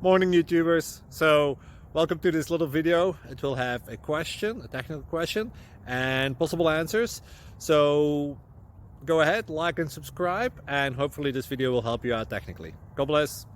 Morning YouTubers. So welcome to this little video. It will have a question, a technical question, and possible answers. So go ahead, like and subscribe, and hopefully this video will help you out technically. God bless.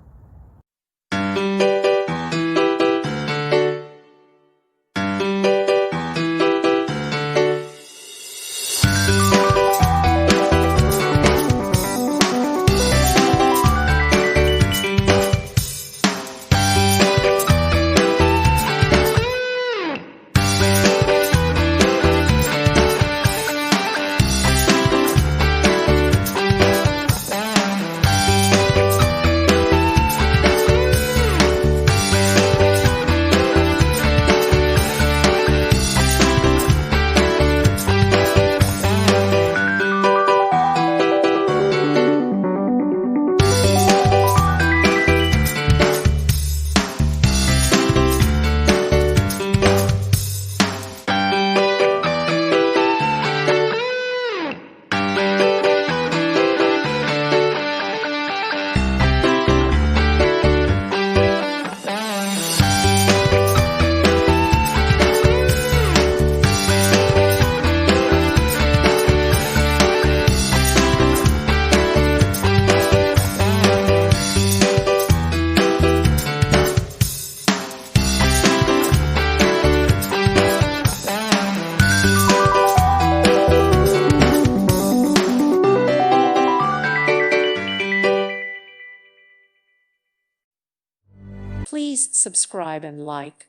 Please subscribe and like.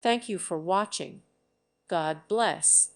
Thank you for watching. God bless.